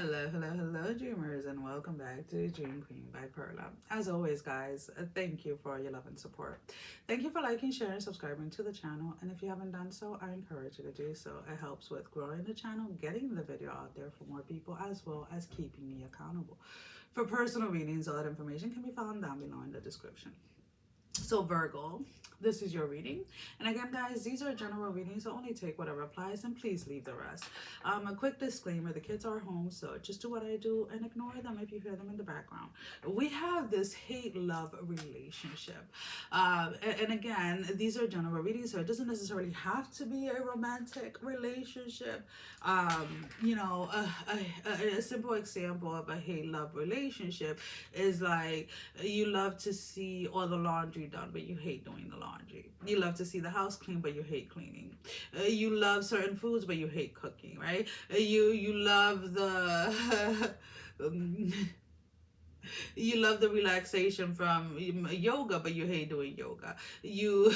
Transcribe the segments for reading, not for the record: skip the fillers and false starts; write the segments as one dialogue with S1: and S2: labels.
S1: Hello, dreamers, and welcome back to Dream Queen by Perla. As always, guys, thank you for your love and support. Thank you for liking, sharing, subscribing to the channel, and if you haven't done so, I encourage you to do so. It helps with growing the channel, getting the video out there for more people, as well as keeping me accountable. For personal readings, all that information can be found down below in the description. So Virgo, this is your reading. And again, guys, these are general readings, so only take whatever applies and please leave the rest. A quick disclaimer, the kids are home, so just do what I do and ignore them if you hear them in the background. We have this hate-love relationship. And again, these are general readings, so it doesn't necessarily have to be a romantic relationship. A simple example of a hate-love relationship is like you love to see all the laundry done, but you hate doing the laundry. You love to see the house clean, but you hate cleaning. You love certain foods, but you hate cooking, right? You love the you love the relaxation from yoga, but you hate doing yoga. You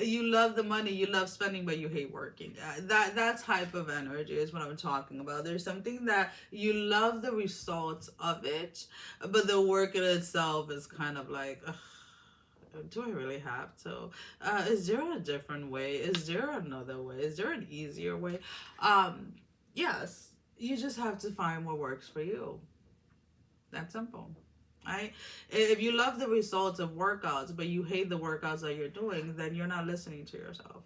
S1: love the money, you love spending, but you hate working. That type of energy is what I'm talking about. There's something that you love the results of it, but the work in itself is kind of like, ugh, do I really have to? Is there a different way? Is there another way? Is there an easier way? Yes, you just have to find what works for you. That's simple. Right? If you love the results of workouts, but you hate the workouts that you're doing, then you're not listening to yourself.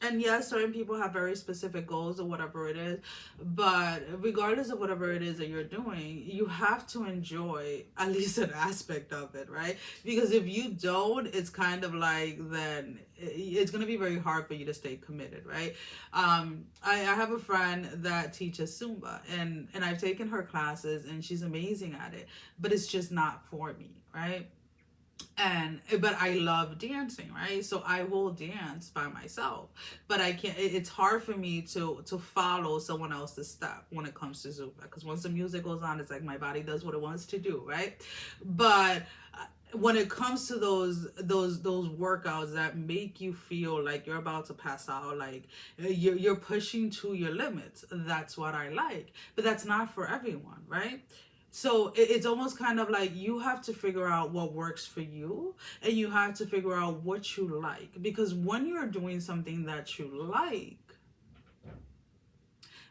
S1: And yes, certain people have very specific goals or whatever it is, but regardless of whatever it is that you're doing, you have to enjoy at least an aspect of it, right? Because if you don't, it's kind of like then it's going to be very hard for you to stay committed, right? I have a friend that teaches Zumba, and I've taken her classes, and she's amazing at it, but it's just not for me, right? But I love dancing, right? So I will dance by myself, but I can't, it's hard for me to follow someone else's step when it comes to Zumba, because once the music goes on, it's like my body does what it wants to do, right? But when it comes to those workouts that make you feel like you're about to pass out, like you're pushing to your limits, that's what I like. But that's not for everyone, right? So it's almost kind of like you have to figure out what works for you, and you have to figure out what you like, because when you're doing something that you like,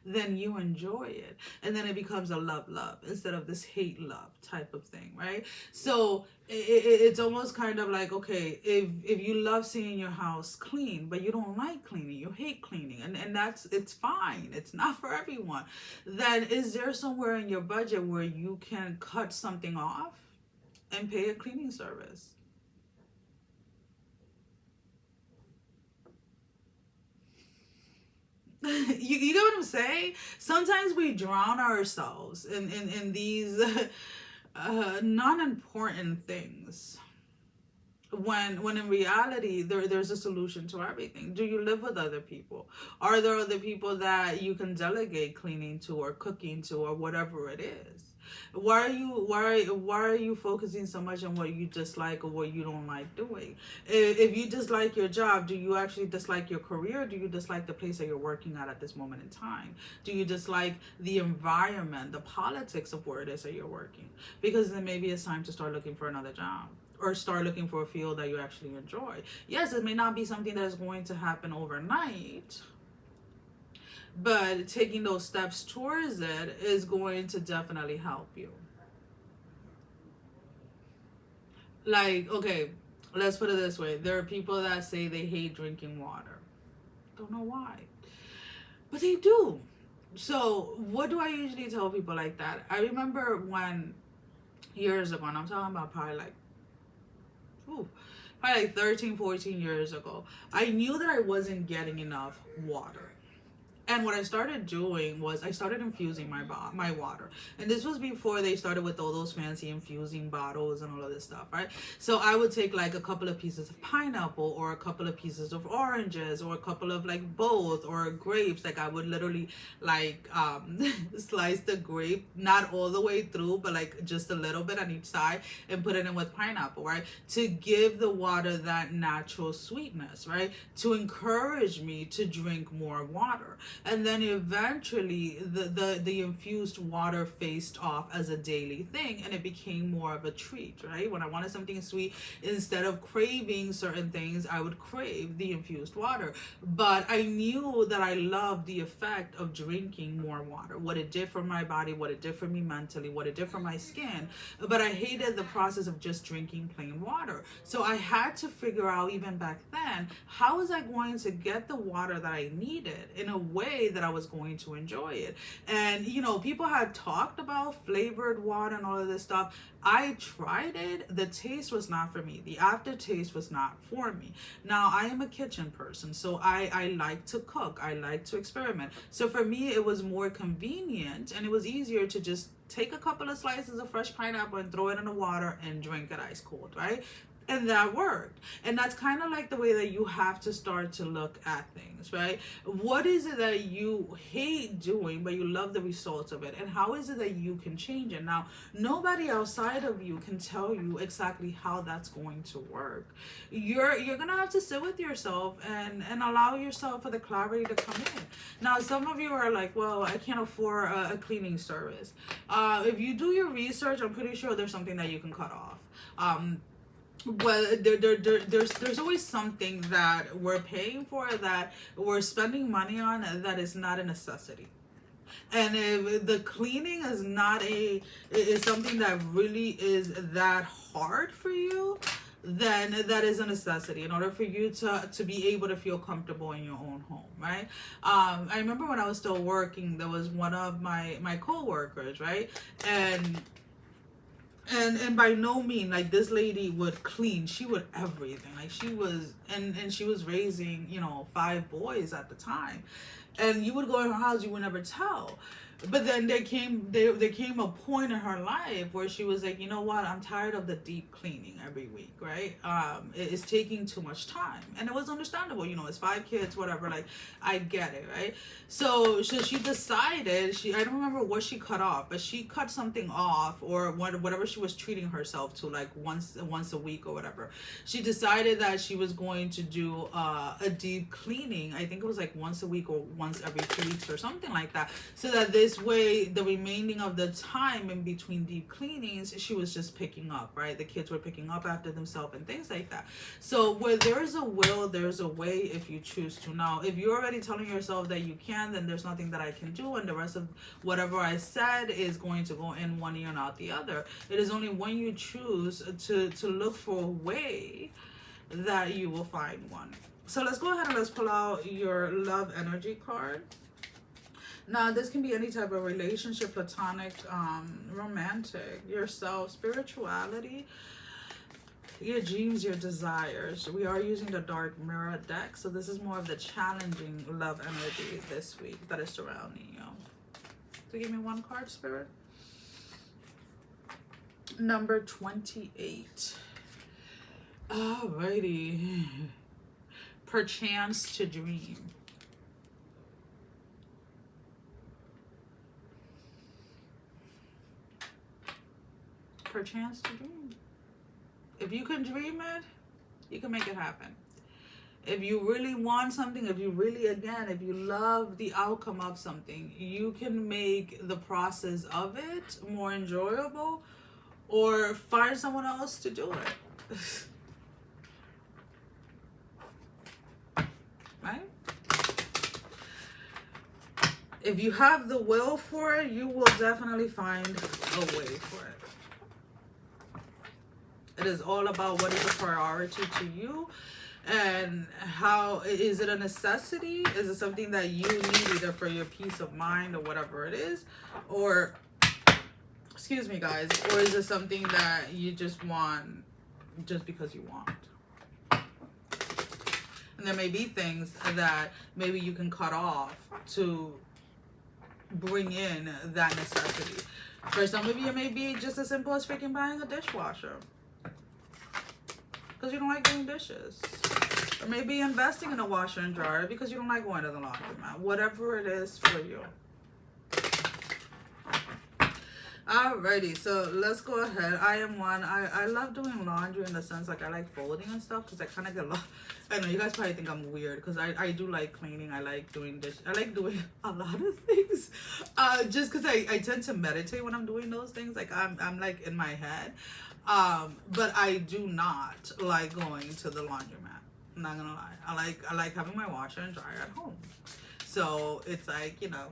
S1: then you enjoy it, and then it becomes a love instead of this hate love type of thing, right? So it's almost kind of like, okay, if you love seeing your house clean, but you don't like cleaning, you hate cleaning, and it's fine, it's not for everyone, then is there somewhere in your budget where you can cut something off and pay a cleaning service? You get what I'm saying? Sometimes we drown ourselves in these non-important things, when in reality there's a solution to everything. Do you live with other people? Are there other people that you can delegate cleaning to or cooking to or whatever it is? Why are you focusing so much on what you dislike or what you don't like doing? If you dislike your job, do you actually dislike your career? Do you dislike the place that you're working at this moment in time? Do you dislike the environment, the politics of where it is that you're working? Because then maybe it's time to start looking for another job, or start looking for a field that you actually enjoy. Yes, it may not be something that is going to happen overnight, but taking those steps towards it is going to definitely help you. Like, okay, let's put it this way. There are people that say they hate drinking water. Don't know why, but they do. So what do I usually tell people like that? I remember when, years ago, and I'm talking about ooh, probably like 13, 14 years ago, I knew that I wasn't getting enough water. And what I started doing was I started infusing my water. And this was before they started with all those fancy infusing bottles and all of this stuff, right? So I would take like a couple of pieces of pineapple or a couple of pieces of oranges or a couple of like both or grapes. Like I would literally like slice the grape, not all the way through, but like just a little bit on each side, and put it in with pineapple, right? To give the water that natural sweetness, right? To encourage me to drink more water. And then eventually the infused water faced off as a daily thing, and it became more of a treat, right? When I wanted something sweet, instead of craving certain things, I would crave the infused water. But I knew that I loved the effect of drinking more water, what it did for my body, what it did for me mentally, what it did for my skin. But I hated the process of just drinking plain water. So I had to figure out, even back then, how was I going to get the water that I needed in a way that I was going to enjoy it. And you know, people had talked about flavored water and all of this stuff. I tried it. The taste was not for me. The aftertaste was not for me. Now, I am a kitchen person, so I like to cook. I like to experiment. So for me, it was more convenient and it was easier to just take a couple of slices of fresh pineapple and throw it in the water and drink it ice cold, right? And that worked. And that's kind of like the way that you have to start to look at things, right? What is it that you hate doing, but you love the results of it? And how is it that you can change it? Now, nobody outside of you can tell you exactly how that's going to work. You're gonna have to sit with yourself and allow yourself for the clarity to come in. Now, some of you are like, well, I can't afford a cleaning service. If you do your research, I'm pretty sure there's something that you can cut off. Well, there's always something that we're paying for, that we're spending money on, that is not a necessity. And if the cleaning is something that really is that hard for you, then that is a necessity in order for you to be able to feel comfortable in your own home, right? I remember when I was still working, there was one of my co-workers, right? And by no means, like, this lady would clean. She would everything. Like, she was, and she was raising, 5 boys at the time. And you would go in her house, you would never tell. But then there came a point in her life where she was like, you know what, I'm tired of the deep cleaning every week, right? It's taking too much time. And it was understandable, it's 5 kids, whatever, like, I get it, right? So she decided, I don't remember what she cut off, but she cut something off, or whatever she was treating herself to, like once a week or whatever. She decided that she was going to do a deep cleaning. I think it was like once a week or once every 2 weeks or something like that, so that this way the remaining of the time in between deep cleanings, she was just picking up, right? The kids were picking up after themselves and things like that. So where there's a will, there's a way, if you choose to. Now, if you're already telling yourself that you can, then there's nothing that I can do, and the rest of whatever I said is going to go in one ear and out the other. It is only when you choose to look for a way that you will find one. So let's go ahead and let's pull out your love energy card. Now, this can be any type of relationship, platonic, romantic, yourself, spirituality, your dreams, your desires. We are using the Dark Mirror deck, so this is more of the challenging love energy this week that is surrounding you. So give me one card, Spirit. Number 28. Alrighty. Perchance to dream. Perchance to dream. If you can dream it, you can make it happen. If you really want something, if you love the outcome of something, you can make the process of it more enjoyable, or find someone else to do it. Right? If you have the will for it, you will definitely find a way for it. It is all about what is a priority to you, and how is it a necessity? Is it something that you need either for your peace of mind or whatever it is, or excuse me guys, or is it something that you just want just because you want? There may be things that maybe you can cut off to bring in that necessity. For some of you, it may be just as simple as freaking buying a dishwasher because you don't like doing dishes. Or maybe investing in a washer and dryer because you don't like going to the laundromat. Whatever it is for you. Alrighty, so let's go ahead. I am one. I love doing laundry in the sense like I like folding and stuff because I kind of get lost. I know you guys probably think I'm weird because I do like cleaning. I like doing dish. I like doing a lot of things. Just because I tend to meditate when I'm doing those things. Like I'm like in my head. But I do not like going to the laundromat. I'm not gonna lie. I like having my washer and dryer at home. So it's like, you know,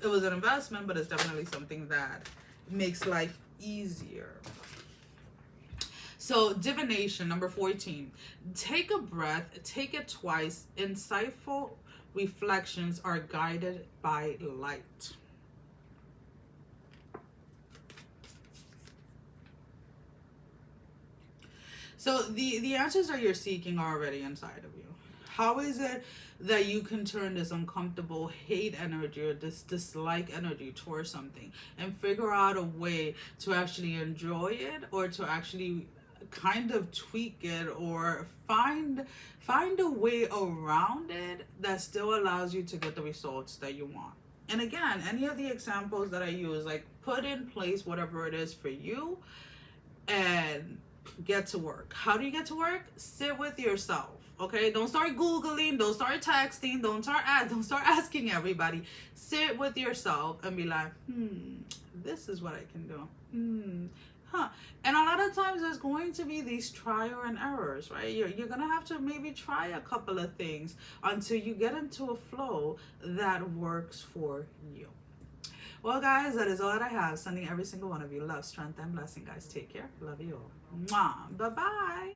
S1: it was an investment, but it's definitely something that makes life easier. So divination, number 14. Take a breath, take it twice. Insightful reflections are guided by light. So the answers that you're seeking are already inside of you. How is it that you can turn this uncomfortable hate energy or this dislike energy towards something and figure out a way to actually enjoy it, or to actually kind of tweak it, or find a way around it that still allows you to get the results that you want? And again, any of the examples that I use, like, put in place whatever it is for you and get to work. How do you get to work? Sit with yourself. Okay, don't start Googling, don't start texting, don't start asking everybody. Sit with yourself and be like, this is what I can do. And a lot of times there's going to be these trial and errors, right? You're gonna have to maybe try a couple of things until you get into a flow that works for you. Well, guys, that is all that I have. Sending every single one of you love, strength, and blessing, guys. Take care. Love you all. Mwah. Bye-bye.